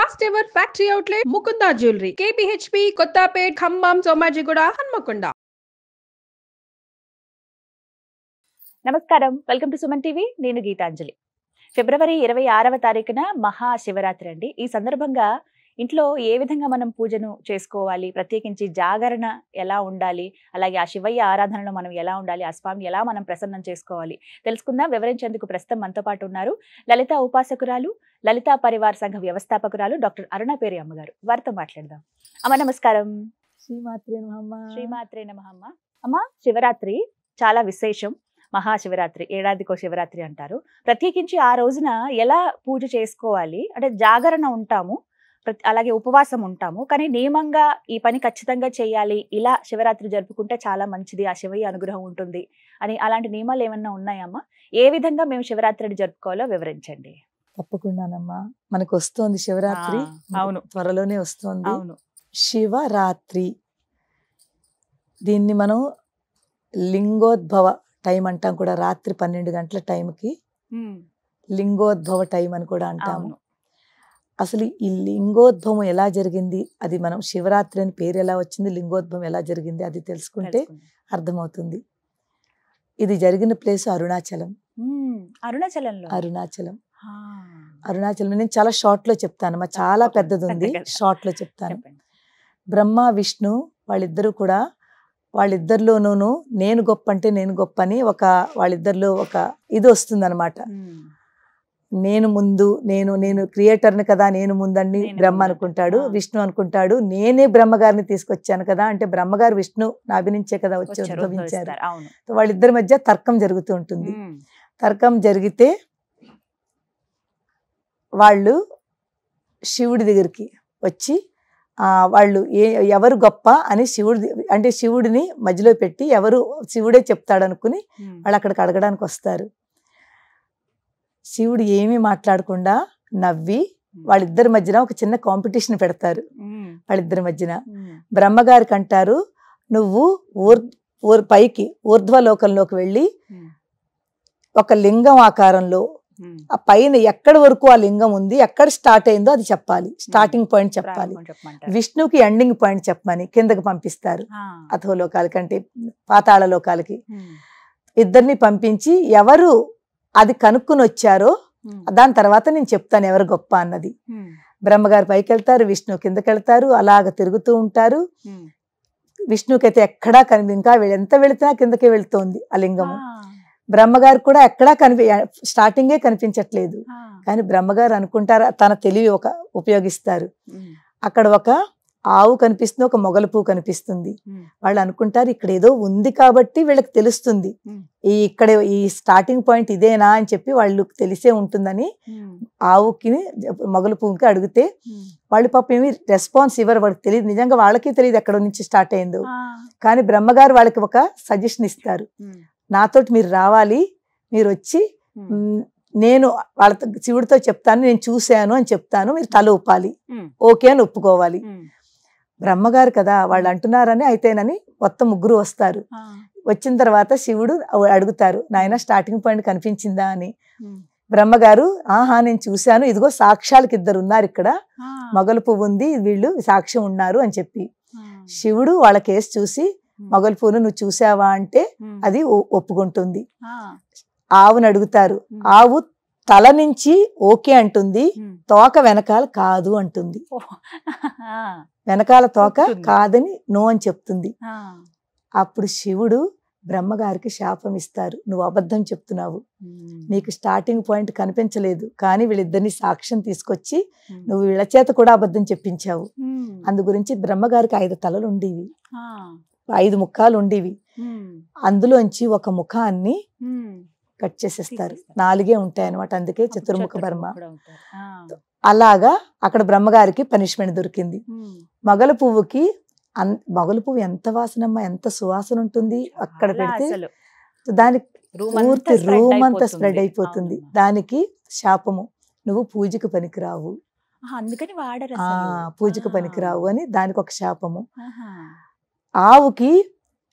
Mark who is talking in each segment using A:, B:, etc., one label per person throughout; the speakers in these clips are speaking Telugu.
A: First ever factory outlet Mukunda jewellery KPHB Kothapet Khammam Somajiguda Hanamkonda.
B: నమస్కారం, వెల్కమ్ టు సుమన్ టీవీ. నేను గీతాంజలి. ఫిబ్రవరి 26వ తారీఖున మహాశివరాత్రి అండి. ఈ సందర్భంగా ఇంట్లో ఏ విధంగా మనం పూజను చేసుకోవాలి, ప్రత్యేకించి జాగరణ ఎలా ఉండాలి, అలాగే ఆ శివయ్య ఆరాధనలో మనం ఎలా ఉండాలి, ఆ స్వామిని ఎలా మనం ప్రసన్నం చేసుకోవాలి తెలుసుకుందాం. వివరించేందుకు ప్రస్తుతం మనతో పాటు ఉన్నారు లలిత ఉపాసకురాలు, లలితా పరివార్ సంఘ వ్యవస్థాపకురాలు డాక్టర్ అరుణపేరి అమ్మగారు. వారితో మాట్లాడదాం. అమ్మ నమస్కారం.
C: శ్రీమాత్రే నమః.
B: శ్రీమాత్రే నమః. అమ్మ, శివరాత్రి చాలా విశేషం. మహాశివరాత్రి, ఏడాదికో శివరాత్రి అంటారు. ప్రత్యేకించి ఆ రోజున ఎలా పూజ చేసుకోవాలి అంటే జాగరణ ఉంటాము, అలాగే ఉపవాసం ఉంటాము, కానీ నియమంగా ఈ పని ఖచ్చితంగా చేయాలి, ఇలా శివరాత్రి జరుపుకుంటే చాలా మంచిది, ఆ శివయ్య అనుగ్రహం ఉంటుంది అని అలాంటి నియమాలు ఏమన్నా ఉన్నాయమ్మా? ఏ విధంగా మేము శివరాత్రిని జరుపుకోవాలో వివరించండి.
C: తప్పకుండానమ్మా, మనకు వస్తోంది శివరాత్రి.
B: అవును,
C: త్వరలోనే వస్తోంది.
B: అవును.
C: శివరాత్రి, దీన్ని మనం లింగోద్భవ టైం అంటాం కూడా. రాత్రి 12 గంటల టైంకి లింగోద్భవ టైం అని కూడా అంటాము. అసలు ఈ లింగోద్భవం ఎలా జరిగింది, అది మనం శివరాత్రి అని పేరు ఎలా వచ్చింది, లింగోద్భవం ఎలా జరిగింది అది తెలుసుకుంటే అర్థమవుతుంది. ఇది జరిగిన ప్లేస్ అరుణాచలం. అరుణాచలం నేను చాలా షార్ట్ లో చెప్తాను, చాలా పెద్దది ఉంది, షార్ట్ లో చెప్తాను. బ్రహ్మ విష్ణు వాళ్ళిద్దరూ కూడా, వాళ్ళిద్దరిలోనూ నేను గొప్ప అంటే నేను గొప్ప అని వాళ్ళిద్దరిలో ఒక ఇది వస్తుంది అనమాట. నేను ముందు, నేను క్రియేటర్ని కదా, నేను ముందని బ్రహ్మ అనుకుంటాడు. విష్ణు అనుకుంటాడు నేనే బ్రహ్మగారిని తీసుకొచ్చాను కదా, అంటే బ్రహ్మగారు విష్ణు నాభినించే కదా వచ్చి ఉద్భవించారు. వాళ్ళిద్దరి మధ్య తర్కం జరుగుతూ ఉంటుంది. తర్కం జరిగితే వాళ్ళు శివుడి దగ్గరికి వచ్చి వాళ్ళు ఎవరు గొప్ప అని శివుడిని మధ్యలో పెట్టి శివుడే చెప్తాడు అనుకుని వాళ్ళు అక్కడికి అడగడానికి వస్తారు. శివుడు ఏమీ మాట్లాడకుండా నవ్వి వాళ్ళిద్దరి మధ్యన ఒక చిన్న కాంపిటీషన్ పెడతారు. వాళ్ళిద్దరి మధ్యన బ్రహ్మగారికి అంటారు, నువ్వు పైకి ఊర్ధ్వలోకంలోకి వెళ్ళి ఒక లింగం ఆకారంలో ఆ పైన ఎక్కడి వరకు ఆ లింగం ఉంది, ఎక్కడ స్టార్ట్ అయిందో అది చెప్పాలి, స్టార్టింగ్ పాయింట్ చెప్పాలి. విష్ణుకి ఎండింగ్ పాయింట్ చెప్పమని కిందకి పంపిస్తారు, అధోలోకాలకి అంటే పాతాళ లోకాలకి. ఇద్దరిని పంపించి ఎవరు అది కనుక్కుని వచ్చారో దాని తర్వాత నేను చెప్తాను ఎవరు గొప్ప అన్నది. బ్రహ్మగారు పైకి వెళ్తారు, విష్ణు కిందకి వెళ్తారు, అలాగ తిరుగుతూ ఉంటారు. విష్ణుకైతే ఎక్కడా ఇంకా ఎంత వెళితే కిందకే వెళుతోంది ఆ లింగము. బ్రహ్మగారు కూడా ఎక్కడా స్టార్టింగే కనిపించట్లేదు. కానీ బ్రహ్మగారు అనుకుంటారు, తన తెలివి ఉపయోగిస్తారు. అక్కడ ఒక ఆవు కనిపిస్తుంది, ఒక మొగల పువ్వు కనిపిస్తుంది. వాళ్ళు అనుకుంటారు ఇక్కడ ఏదో ఉంది కాబట్టి వీళ్ళకి తెలుస్తుంది, ఈ స్టార్టింగ్ పాయింట్ ఇదేనా అని చెప్పి వాళ్ళకి తెలిసే ఉంటుందని ఆవుకి మొగల పువ్వుకి అడిగితే వాళ్ళు పాపం ఏమి రెస్పాన్స్ ఇవ్వరు. వాళ్ళకి తెలియదు, నిజంగా వాళ్ళకి తెలియదు ఎక్కడ నుంచి స్టార్ట్ అయిందో. కానీ బ్రహ్మగారు వాళ్ళకి ఒక సజెషన్ ఇస్తారు, నాతోటి మీరు రావాలి, మీరు వచ్చి నేను వాళ్ళతో శివుడితో చెప్తాను, నేను చూశాను అని చెప్తాను, మీరు తల ఊపాలి, ఓకే అని ఒప్పుకోవాలి. బ్రహ్మగారు కదా వాళ్ళు అంటున్నారని అయితేనని మొత్తం ముగ్గురు వస్తారు. వచ్చిన తర్వాత శివుడు అడుగుతారు, నాయన స్టార్టింగ్ పాయింట్ కనిపించిందా అని. బ్రహ్మగారు ఆహా నేను చూశాను, ఇదిగో సాక్ష్యాలకి ఇద్దరు ఉన్నారు ఇక్కడ, మొగల పువ్వు ఉంది, వీళ్ళు సాక్ష్యం ఉన్నారు అని చెప్పి శివుడు వాళ్ళ కేసు చూసి మొగల పువ్వును నువ్వు చూసావా అంటే అది ఒప్పుకుంటుంది. ఆవును అడుగుతారు, ఆవు తల నుంచి ఓకే అంటుంది, తోక వెనకాల కాదు అంటుంది. వెనకాల తోక కాదని నో అని చెప్తుంది. అప్పుడు శివుడు బ్రహ్మగారికి శాపం ఇస్తారు, నువ్వు అబద్ధం చెప్తున్నావు, నీకు స్టార్టింగ్ పాయింట్ కనిపించలేదు, కానీ వీళ్ళిద్దరిని సాక్ష్యం తీసుకొచ్చి నువ్వు వీళ్ళ చేత కూడా అబద్ధం చెప్పించావు. అందు గురించి బ్రహ్మగారికి 5 తలలు ఉండేవి, 5 ముఖాలు ఉండేవి. అందులోంచి ఒక ముఖాన్ని కట్ చేసేస్తారు, 4 ఉంటాయి అనమాట, అందుకే చతుర్ముఖ బ్రహ్మ. అలాగా అక్కడ బ్రహ్మగారికి పనిష్మెంట్ దొరికింది. మొగల పువ్వుకి మొగల పువ్వు ఎంత వాసనమ్మా, ఎంత సువాసన ఉంటుంది, అక్కడ పెడితే దానికి పూర్తి రూమ్ అంతా స్ప్రెడ్ అయిపోతుంది. దానికి శాపము, నువ్వు పూజకు పనికిరావు, పూజకు పనికిరావు అని దానికి ఒక శాపము. ఆవుకి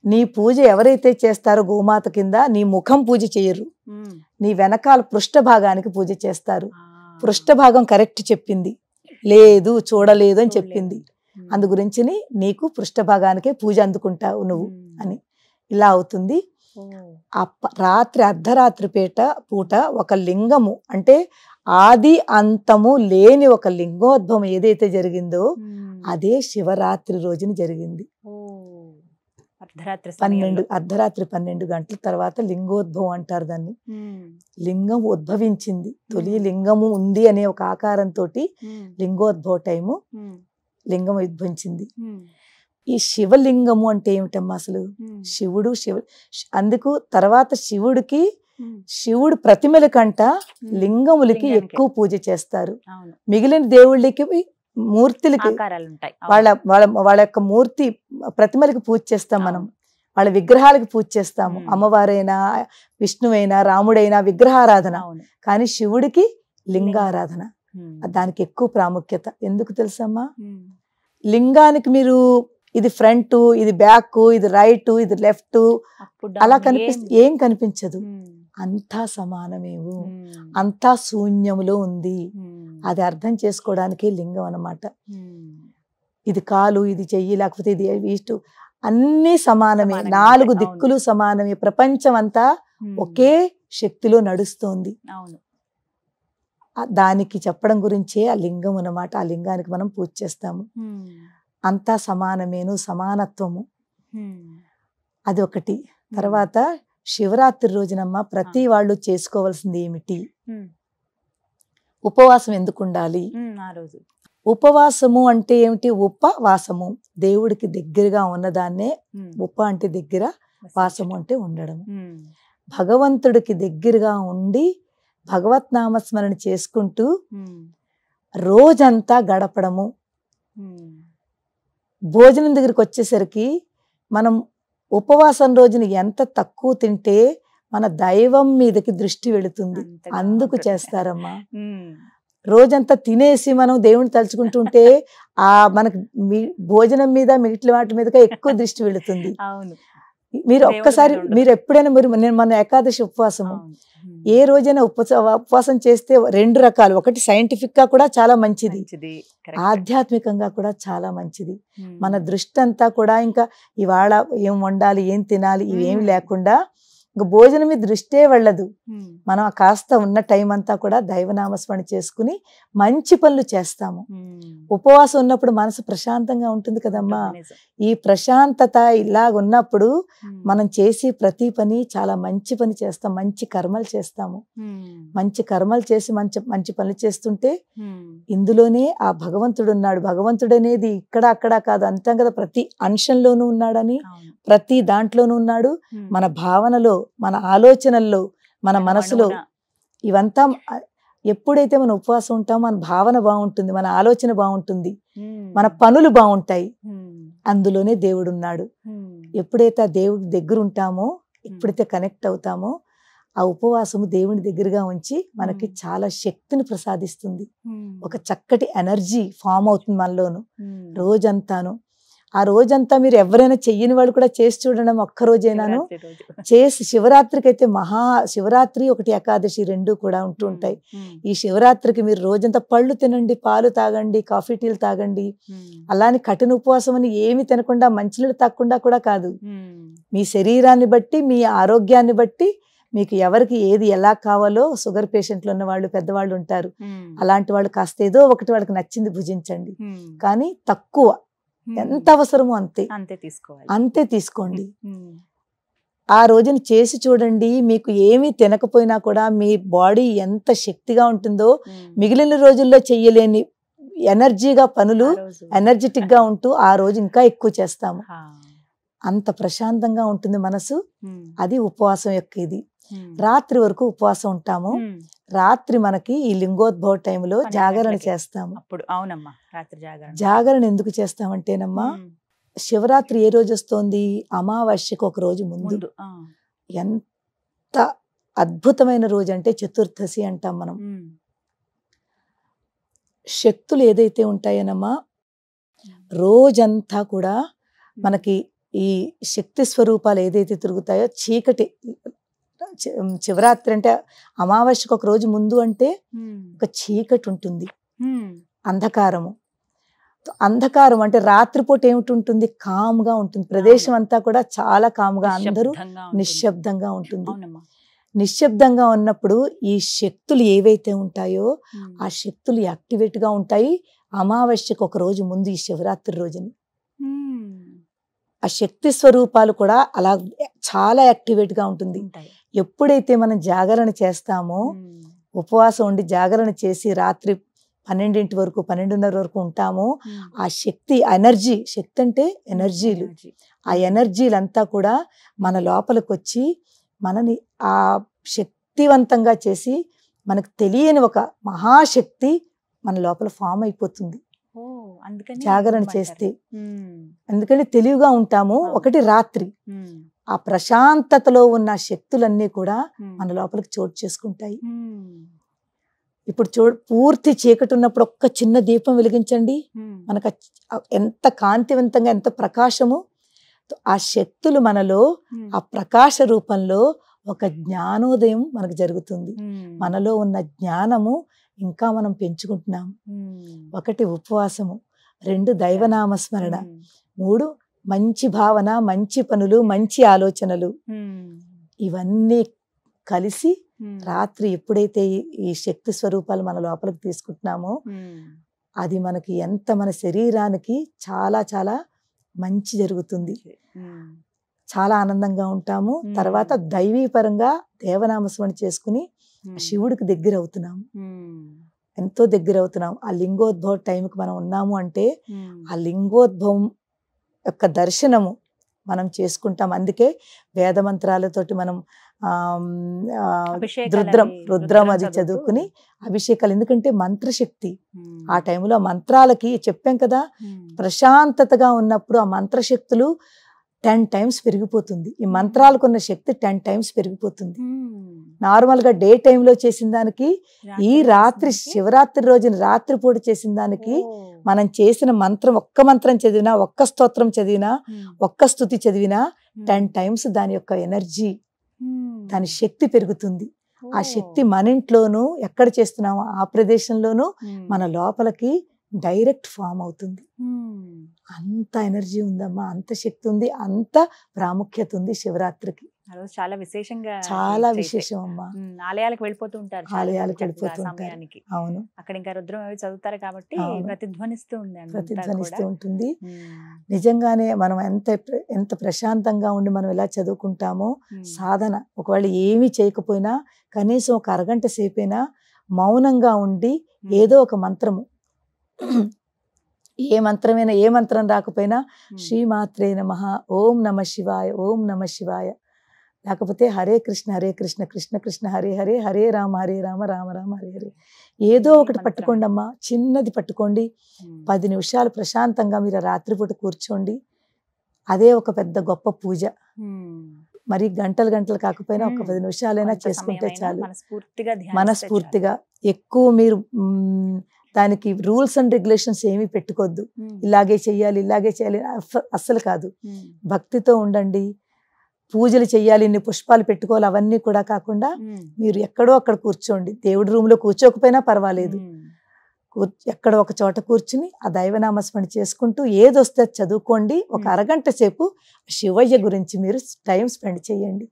C: నీ పూజ ఎవరైతే చేస్తారో గోమాత కింద నీ ముఖం పూజ చేయరు, నీ వెనకాల పృష్ఠ భాగానికి పూజ చేస్తారు. పృష్ఠ భాగం కరెక్ట్ చెప్పింది, లేదు, చూడలేదు అని చెప్పింది. అందు గురించి నీకు పృష్ఠభాగానికే పూజ అందుకుంటావు నువ్వు అని. ఇలా అవుతుంది. రాత్రి అర్ధరాత్రి పూట ఒక లింగము అంటే ఆది అంతము లేని ఒక లింగోద్భవం ఏదైతే జరిగిందో అదే శివరాత్రి రోజున జరిగింది. అర్ధరాత్రి 12 గంటల తర్వాత లింగోద్భవం అంటారు దాన్ని. లింగం ఉద్భవించింది. తొలి లింగము ఉంది అనే ఒక ఆకారంతో లింగోద్భవ టైము లింగం ఉద్భవించింది. ఈ శివలింగము అంటే ఏమిటమ్మా అసలు? శివుడు అందుకు తర్వాత శివుడు ప్రతిమల కంట లింగములకి ఎక్కువ పూజ చేస్తారు. మిగిలిన దేవుళ్ళకి మూర్తులకి వాళ్ళ యొక్క మూర్తి ప్రతిమలకి పూజ చేస్తాం మనం, వాళ్ళ విగ్రహాలకి పూజ చేస్తాము. అమ్మవారైనా విష్ణువైనా రాముడైనా విగ్రహారాధన, కానీ శివుడికి లింగారాధన. దానికి ఎక్కువ ప్రాముఖ్యత. ఎందుకు తెలుసమ్మా? లింగానికి మీరు ఇది ఫ్రంట్, ఇది బ్యాక్, ఇది రైట్, ఇది లెఫ్ట్ అలా ఏం కనిపించదు. అంతా సమానమేవు, అంతా శూన్యములో ఉంది. అది అర్థం చేసుకోవడానికి లింగం అన్నమాట. ఇది కాలు, ఇది చెయ్యి, లేకపోతే ఇది ఈస్ట్, అన్ని సమానమే. 4 దిక్కులు సమానమే. ప్రపంచం అంతా ఒకే శక్తిలో నడుస్తోంది. దానికి చెప్పడం గురించే ఆ లింగం అన్నమాట. ఆ లింగానికి మనం పూజ చేస్తాము. అంతా సమానమేను, సమానత్వము, అది ఒకటి. తర్వాత శివరాత్రి రోజునమ్మ ప్రతి వాళ్ళు చేసుకోవాల్సింది ఏమిటి? ఉపవాసం ఎందుకు ఉండాలి? ఉపవాసము అంటే ఏమిటి? ఉపవాసము దేవుడికి దగ్గరగా ఉన్నదాన్నే అంటే దగ్గర, వాసము అంటే ఉండడం. భగవంతుడికి దగ్గరగా ఉండి భగవత్ నామస్మరణ చేసుకుంటూ రోజంతా గడపడము. భోజనం దగ్గరికి వచ్చేసరికి మనం ఉపవాసం రోజున ఎంత తక్కువ తింటే మన దైవం మీదకి దృష్టి వెళుతుంది. అందుకు చేస్తారమ్మా. రోజంతా తినేసి మనం దేవుని తలుచుకుంటుంటే మనకు భోజనం మీద మిగిలిన వాటి మీదగా ఎక్కువ దృష్టి వెళుతుంది. మీరు ఒక్కసారి మీరు ఎప్పుడైనా నేను మన ఏకాదశి ఉపవాసము ఏ రోజైనా ఉపవాసం చేస్తే 2 రకాలు. ఒకటి సైంటిఫిక్ గా కూడా చాలా మంచిది, ఆధ్యాత్మికంగా కూడా చాలా మంచిది. మన దృష్టి అంతా కూడా ఇంకా ఇవాళ ఏం వండాలి, ఏం తినాలి, ఇవేమి లేకుండా ఇంకా భోజనం మీద దృష్టే వెళ్ళదు. మనం కాస్త ఉన్న టైం అంతా కూడా దైవనామస్మరణ చేసుకుని మంచి పనులు చేస్తాము. ఉపవాసం ఉన్నప్పుడు మనసు ప్రశాంతంగా ఉంటుంది కదమ్మా. ఈ ప్రశాంతత ఇలాగ ఉన్నప్పుడు మనం చేసి ప్రతి పని చాలా మంచి పని చేస్తాం, మంచి కర్మలు చేస్తాము. మంచి కర్మలు చేసి మంచి పనులు చేస్తుంటే ఇందులోనే ఆ భగవంతుడు ఉన్నాడు. భగవంతుడు అనేది ఇక్కడ అక్కడ కాదు, అంతా కదా, ప్రతి అంశంలోనూ ఉన్నాడని, ప్రతి దాంట్లోనూ ఉన్నాడు. మన భావనలో, మన ఆలోచనల్లో, మన మనసులో ఇవంతా ఎప్పుడైతే మనం ఉపవాసం ఉంటామో మన భావన బాగుంటుంది, మన ఆలోచన బాగుంటుంది, మన పనులు బాగుంటాయి. అందులోనే దేవుడు ఉన్నాడు. ఎప్పుడైతే ఆ దేవుడి దగ్గర ఉంటామో, ఎప్పుడైతే కనెక్ట్ అవుతామో, ఆ ఉపవాసము దేవుని దగ్గరగా ఉంచి మనకి చాలా శక్తిని ప్రసాదిస్తుంది. ఒక చక్కటి ఎనర్జీ ఫామ్ అవుతుంది మనలోను రోజంతాను. ఆ రోజంతా మీరు ఎవరైనా చెయ్యని వాళ్ళు కూడా చేసి చూడడం, ఒక్కరోజైనాను చేసి. శివరాత్రికి అయితే శివరాత్రి ఒకటి ఏకాదశి 2 కూడా ఉంటూ ఉంటాయి. ఈ శివరాత్రికి మీరు రోజంతా పళ్ళు తినండి, పాలు తాగండి, కాఫీ టీలు తాగండి. అలానే కఠిన ఉపవాసం అని ఏమి తినకుండా, మంచినీళ్ళు తాగకుండా కూడా కాదు. మీ శరీరాన్ని బట్టి, మీ ఆరోగ్యాన్ని బట్టి, మీకు ఎవరికి ఏది ఎలా కావాలో, షుగర్ పేషెంట్లు ఉన్న వాళ్ళు, పెద్దవాళ్ళు ఉంటారు, అలాంటి వాళ్ళు కాస్త ఏదో ఒకటి వాళ్ళకి నచ్చింది భుజించండి. కానీ తక్కువ, ఎంత అవసరమో అంతే తీసుకోండి. ఆ రోజున చేసి చూడండి. మీకు ఏమీ తినకపోయినా కూడా మీ బాడీ ఎంత శక్తిగా ఉంటుందో, మిగిలిన రోజుల్లో చెయ్యలేని ఎనర్జీగా పనులు ఎనర్జెటిక్ గా ఉంటూ ఆ రోజు ఇంకా ఎక్కువ చేస్తాము. అంత ప్రశాంతంగా ఉంటుంది మనసు. అది ఉపవాసం యొక్క ఇది. రాత్రి వరకు ఉపవాసం ఉంటాము. రాత్రి మనకి ఈ లింగోద్భవ టైంలో జాగరణ చేస్తాము. జాగరణ ఎందుకు చేస్తామంటేనమ్మా, శివరాత్రి ఏ రోజు వస్తోంది? అమావాస్యకు ఒక రోజు ముందు. ఎంత అద్భుతమైన రోజు అంటే చతుర్దశి అంటాం మనం. శక్తులు ఏదైతే ఉంటాయోనమ్మా, రోజంతా కూడా మనకి ఈ శక్తి స్వరూపాలు ఏదైతే తిరుగుతాయో, చీకటి శివరాత్రి అంటే అమావాస్యకు ఒక రోజు ముందు అంటే ఒక చీకటి ఉంటుంది. అంధకారము. అంధకారం అంటే రాత్రిపూట ఏమిటి ఉంటుంది, కామ్గా ఉంటుంది, ప్రదేశం అంతా కూడా చాలా కామ్గా, అందరూ నిశ్శబ్దంగా ఉంటుంది. నిశ్శబ్దంగా ఉన్నప్పుడు ఈ శక్తులు ఏవైతే ఉంటాయో ఆ శక్తులు యాక్టివేట్గా ఉంటాయి. అమావాస్యకు ఒక రోజు ముందు ఈ శివరాత్రి రోజుని ఆ శక్తి స్వరూపాలు కూడా అలా చాలా యాక్టివేట్గా ఉంటుంది. ఎప్పుడైతే మనం జాగరణ చేస్తామో, ఉపవాసం ఉండి జాగరణ చేసి రాత్రి 12 వరకు 12:30 వరకు ఉంటామో, ఆ శక్తి ఎనర్జీ, శక్తి అంటే ఎనర్జీలు, ఆ ఎనర్జీలంతా కూడా మన లోపలికి వచ్చి మనని ఆ శక్తివంతంగా చేసి మనకు తెలియని ఒక మహాశక్తి మన లోపల ఫామ్ అయిపోతుంది జాగరణ చేస్తే. ఎందుకంటే తెలివిగా ఉంటాము. ఒకటి రాత్రి ఆ ప్రశాంతతలో ఉన్న శక్తులన్నీ కూడా మన లోపలికి చోటు చేసుకుంటాయి. ఇప్పుడు పూర్తి చీకటి ఉన్నప్పుడు ఒక్క చిన్న దీపం వెలిగించండి, మనకు ఎంత కాంతివంతంగా, ఎంత ప్రకాశము. ఆ శక్తులు మనలో ఆ ప్రకాశ రూపంలో ఒక జ్ఞానోదయం మనకు జరుగుతుంది. మనలో ఉన్న జ్ఞానము ఇంకా మనం పెంచుకుంటున్నాము. ఒకటి ఉపవాసము, 2 దైవనామస్మరణ, 3 మంచి భావన, మంచి పనులు, మంచి ఆలోచనలు. ఇవన్నీ కలిసి రాత్రి ఎప్పుడైతే ఈ శక్తి స్వరూపాలు మన లోపలికి తీసుకుంటున్నామో అది మనకి ఎంత మన శరీరానికి చాలా చాలా మంచి జరుగుతుంది. చాలా ఆనందంగా ఉంటాము. తర్వాత దైవీపరంగా దేవనామస్మరణ చేసుకుని శివుడికి దగ్గర అవుతున్నాము, ఎంతో దగ్గర అవుతున్నాం. ఆ లింగోద్భవ టైంకి మనం ఉన్నాము అంటే ఆ లింగోద్భవం యొక్క దర్శనము మనం చేసుకుంటాం. అందుకే వేద మంత్రాలతోటి మనం రుద్రం అది చదువుకుని అభిషేకాలు. ఎందుకంటే మంత్రశక్తి ఆ టైంలో మంత్రాలకి చెప్పాం కదా, ప్రశాంతతగా ఉన్నప్పుడు ఆ మంత్రశక్తులు 10 times పెరిగిపోతుంది. ఈ మంత్రాలకున్న శక్తి 10 times పెరిగిపోతుంది. నార్మల్గా డే టైంలో చేసిన దానికి ఈ రాత్రి శివరాత్రి రోజున రాత్రిపూట చేసిన దానికి మనం చేసిన మంత్రం, ఒక్క మంత్రం చదివినా, ఒక్క స్తోత్రం చదివినా, ఒక్క స్తుతి చదివినా 10 times దాని యొక్క ఎనర్జీ, దాని శక్తి పెరుగుతుంది. ఆ శక్తి మన ఇంట్లోనూ ఎక్కడ చేస్తున్నామో ఆ ప్రదేశంలోనూ మన లోపలికి డైరెక్ట్ ఫామ్ అవుతుంది. అంత ఎనర్జీ ఉందమ్మా, అంత శక్తి ఉంది, అంత ప్రాముఖ్యత ఉంది శివరాత్రికి.
B: చాలా విశేషంగా,
C: చాలా విశేషం అమ్మా.
B: ఆలయాలకు వెళ్ళిపోతూ ఉంటారు,
C: ఆలయాలకు వెళ్ళిపోతూ ఉంటారు.
B: అవును, అక్కడ ఇంకా రుద్రం అవి చదువుతారు కాబట్టి ప్రతిధ్వనిస్తూ
C: ఉంటుంది. నిజంగానే మనం ఎంత ప్రశాంతంగా ఉండి మనం ఎలా చదువుకుంటామో, సాధన ఒకవేళ ఏమీ చేయకపోయినా కనీసం ఒక అరగంట సేపైనా మౌనంగా ఉండి ఏదో ఒక మంత్రము, ఏ మంత్రమైనా, ఏ మంత్రం రాకపోయినా శ్రీమాత్రే నమః, ఓం నమ శివాయ, ఓం నమ శివాయ, లేకపోతే హరే కృష్ణ కృష్ణ కృష్ణ హరే హరే, హరే రామ రామ రామ హరే హరే, ఏదో ఒకటి పట్టుకోండి అమ్మా, చిన్నది పట్టుకోండి. 10 నిమిషాలు ప్రశాంతంగా మీరు రాత్రిపూట కూర్చోండి. అదే ఒక పెద్ద గొప్ప పూజ. మరి గంటలు కాకపోయినా ఒక 10 నిమిషాలైనా చేసుకుంటే చాలు. మనస్ఫూర్తిగా ఎక్కువ మీరు దానికి రూల్స్ అండ్ రెగ్యులేషన్స్ ఏమీ పెట్టుకోవద్దు. ఇలాగే చెయ్యాలి అస్సలు కాదు. భక్తితో ఉండండి. పూజలు చెయ్యాలి, ఇన్ని పుష్పాలు పెట్టుకోవాలి, అవన్నీ కూడా కాకుండా మీరు ఎక్కడో అక్కడ కూర్చోండి. దేవుడి రూమ్ లో కూర్చోకపోయినా పర్వాలేదు, ఎక్కడో ఒక చోట కూర్చుని ఆ దైవనామస్మరణ చేసుకుంటూ ఏదొస్తే చదువుకోండి. ఒక అరగంట సేపు శివయ్య గురించి మీరు టైం స్పెండ్ చేయండి,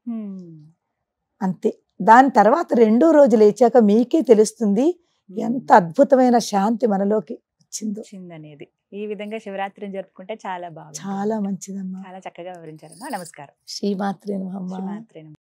C: అంతే. దాని తర్వాత 2వ రోజు లేచాక మీకే తెలుస్తుంది ఎంత అద్భుతమైన శాంతి మనలోకి వచ్చిందనేది.
B: ఈ విధంగా శివరాత్రిని జరుపుకుంటే చాలా బాగా,
C: చాలా మంచిదమ్మా.
B: చాలా చక్కగా వివరించారమ్మా. నమస్కారం.
C: శ్రీమాత్రే నమః.